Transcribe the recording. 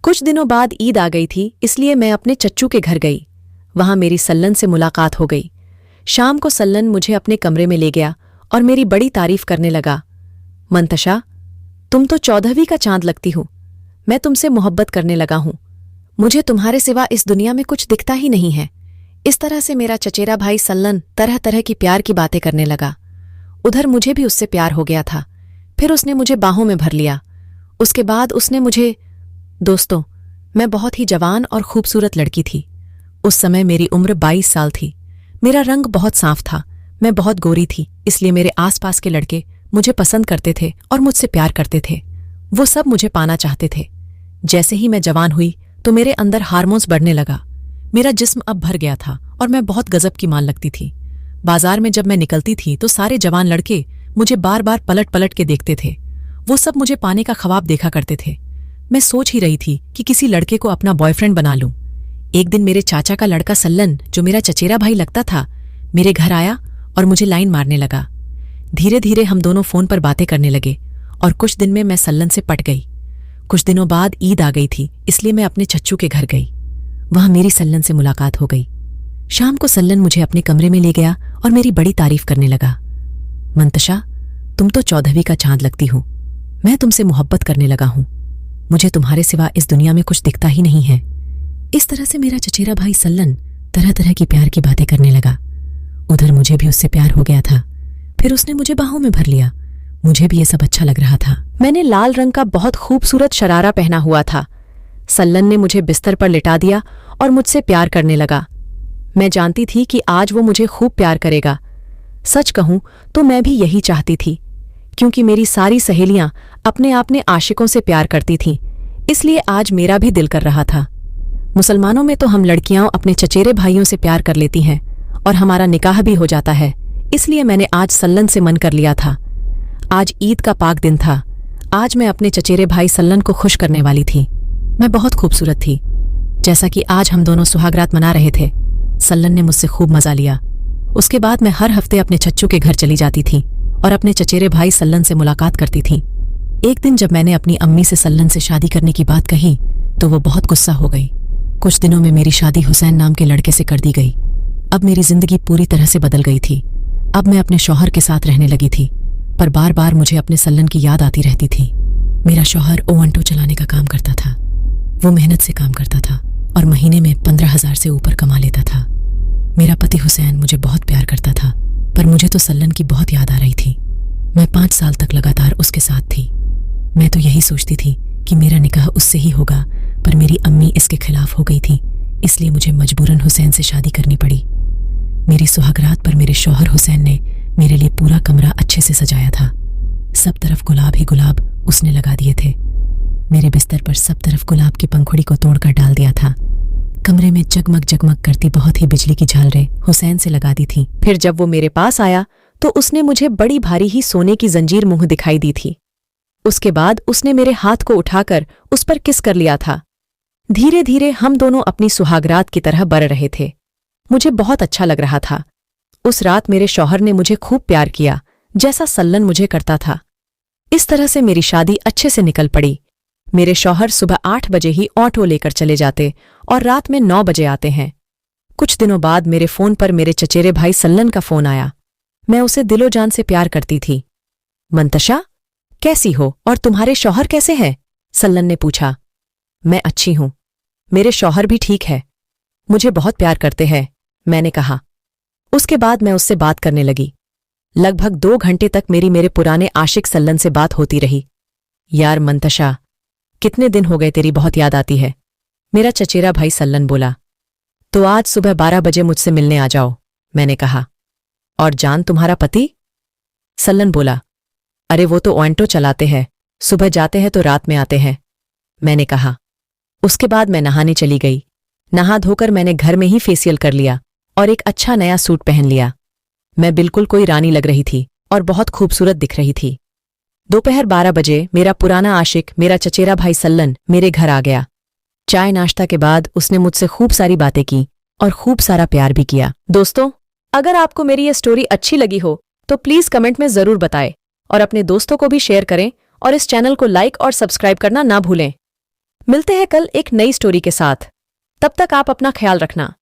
कुछ दिनों बाद ईद आ गई थी, इसलिए मैं अपने चच्चू के घर गई। वहां मेरी सल्लन से मुलाकात हो गई। शाम को सल्लन मुझे अपने कमरे में ले गया और मेरी बड़ी तारीफ करने लगा। मंतशा, तुम तो 14वीं का चांद लगती हो। मैं तुमसे मोहब्बत करने लगा हूं। मुझे तुम्हारे सिवा इस दुनिया में कुछ दिखता ही नहीं है। इस तरह से मेरा चचेरा भाई सल्लन तरह तरह की प्यार की बातें करने लगा। उधर मुझे भी उससे प्यार हो गया था। फिर उसने मुझे बाहों में भर लिया। उसके बाद उसने मुझे... दोस्तों, मैं बहुत ही जवान और खूबसूरत लड़की थी। उस समय मेरी उम्र 22 साल थी। मेरा रंग बहुत साफ था। मैं बहुत गोरी थी, इसलिए मेरे आसपास के लड़के मुझे पसंद करते थे और मुझसे प्यार करते थे। वो सब मुझे पाना चाहते थे। जैसे ही मैं जवान हुई तो मेरे अंदर हार्मोन्स बढ़ने लगा। मेरा जिस्म अब भर गया था और मैं बहुत गजब की माल लगती थी। बाजार में जब मैं निकलती थी तो सारे जवान लड़के मुझे बार बार पलट पलट के देखते थे। वो सब मुझे पाने का ख्वाब देखा करते थे। मैं सोच ही रही थी कि किसी लड़के को अपना बॉयफ्रेंड बना लूं। एक दिन मेरे चाचा का लड़का सल्लन, जो मेरा चचेरा भाई लगता था, मेरे घर आया और मुझे लाइन मारने लगा। धीरे धीरे हम दोनों फोन पर बातें करने लगे और कुछ दिन में मैं सल्लन से पट गई। कुछ दिनों बाद ईद आ गई थी, इसलिए मैं अपने चच्चू के घर गई। वहां मेरी सल्लन से मुलाकात हो गई। शाम को सल्लन मुझे अपने कमरे में ले गया और मेरी बड़ी तारीफ करने लगा। मंतशा, तुम तो 14वीं का चांद लगती हो। मैं तुमसे मोहब्बत करने लगा हूं। मुझे तुम्हारे सिवा इस दुनिया में कुछ दिखता ही नहीं है। इस तरह से मेरा चचेरा भाई सल्लन तरह तरह की प्यार की बातें करने लगा। उधर मुझे भी उससे प्यार हो गया था। फिर उसने मुझे बाहों में भर लिया। मुझे भी ये सब अच्छा लग रहा था। मैंने लाल रंग का बहुत खूबसूरत शरारा पहना हुआ था। सल्लन ने मुझे बिस्तर पर लिटा दिया और मुझसे प्यार करने लगा। मैं जानती थी कि आज वो मुझे खूब प्यार करेगा। सच कहूं तो मैं भी यही चाहती थी, क्योंकि मेरी सारी सहेलियां अपने आपने आशिकों से प्यार करती थीं, इसलिए आज मेरा भी दिल कर रहा था। मुसलमानों में तो हम लड़कियां अपने चचेरे भाइयों से प्यार कर लेती हैं और हमारा निकाह भी हो जाता है, इसलिए मैंने आज सल्लन से मन कर लिया था। आज ईद का पाक दिन था। आज मैं अपने चचेरे भाई सल्लन को खुश करने वाली थी। मैं बहुत खूबसूरत थी। जैसा कि आज हम दोनों सुहागरात मना रहे थे, सल्लन ने मुझसे खूब मजा लिया। उसके बाद मैं हर हफ्ते अपने चच्चू के घर चली जाती थी और अपने चचेरे भाई सल्लन से मुलाकात करती थी। एक दिन जब मैंने अपनी अम्मी से सल्लन से शादी करने की बात कही तो वो बहुत गुस्सा हो गई। कुछ दिनों में मेरी शादी हुसैन नाम के लड़के से कर दी गई। अब मेरी जिंदगी पूरी तरह से बदल गई थी। अब मैं अपने शौहर के साथ रहने लगी थी, पर बार बार मुझे अपने सल्लन की याद आती रहती थी। मेरा शौहर ओवंटो चलाने का काम करता था। वो मेहनत से काम करता था और महीने में 15,000 से ऊपर कमा लेता था। मेरा पति हुसैन मुझे बहुत प्यार करता था, पर मुझे तो सल्लन की बहुत याद आ रही थी। मैं 5 साल तक लगातार उसके साथ थी। मैं तो यही सोचती थी कि मेरा निकाह उससे ही होगा, पर मेरी अम्मी इसके खिलाफ हो गई थी, इसलिए मुझे मजबूरन हुसैन से शादी करनी पड़ी। मेरी सुहागरात पर मेरे शौहर हुसैन ने मेरे लिए पूरा कमरा अच्छे से सजाया था। सब तरफ गुलाब ही गुलाब उसने लगा दिए थे। मेरे बिस्तर पर सब तरफ गुलाब की पंखुड़ी को तोड़कर डाल दिया था। कमरे में जगमग जगमग करती बहुत ही बिजली की झालरें हुसैन से लगा दी थी। फिर जब वो मेरे पास आया तो उसने मुझे बड़ी भारी ही सोने की जंजीर मुंह दिखाई दी थी। उसके बाद उसने मेरे हाथ को उठाकर उस पर किस कर लिया था। धीरे धीरे हम दोनों अपनी सुहागरात की तरह बढ़ रहे थे। मुझे बहुत अच्छा लग रहा था। उस रात मेरे शौहर ने मुझे खूब प्यार किया, जैसा सल्लन मुझे करता था। इस तरह से मेरी शादी अच्छे से निकल पड़ी। मेरे शौहर सुबह 8 बजे ही ऑटो लेकर चले जाते और रात में 9 बजे आते हैं। कुछ दिनों बाद मेरे फोन पर मेरे चचेरे भाई सल्लन का फोन आया। मैं उसे दिलो जान से प्यार करती थी। मंतशा, कैसी हो और तुम्हारे शौहर कैसे हैं? सल्लन ने पूछा। मैं अच्छी हूं। मेरे शौहर भी ठीक है। मुझे बहुत प्यार करते हैं, मैंने कहा। उसके बाद मैं उससे बात करने लगी। लगभग 2 घंटे तक मेरे पुराने आशिक सल्लन से बात होती रही। यार मंतशा, कितने दिन हो गए, तेरी बहुत याद आती है, मेरा चचेरा भाई सल्लन बोला। तो आज सुबह 12 बजे मुझसे मिलने आ जाओ, मैंने कहा। और जान, तुम्हारा पति? सल्लन बोला। अरे वो तो ओवंटो चलाते हैं, सुबह जाते हैं तो रात में आते हैं, मैंने कहा। उसके बाद मैं नहाने चली गई। नहा धोकर मैंने घर में ही फेशियल कर लिया और एक अच्छा नया सूट पहन लिया। मैं बिल्कुल कोई रानी लग रही थी और बहुत खूबसूरत दिख रही थी। दोपहर 12 बजे मेरा पुराना आशिक, मेरा चचेरा भाई सल्लन, मेरे घर आ गया। चाय नाश्ता के बाद उसने मुझसे खूब सारी बातें की और खूब सारा प्यार भी किया। दोस्तों, अगर आपको मेरी ये स्टोरी अच्छी लगी हो तो प्लीज कमेंट में जरूर बताएं और अपने दोस्तों को भी शेयर करें और इस चैनल को लाइक और सब्सक्राइब करना ना भूलें। मिलते हैं कल एक नई स्टोरी के साथ। तब तक आप अपना ख्याल रखना।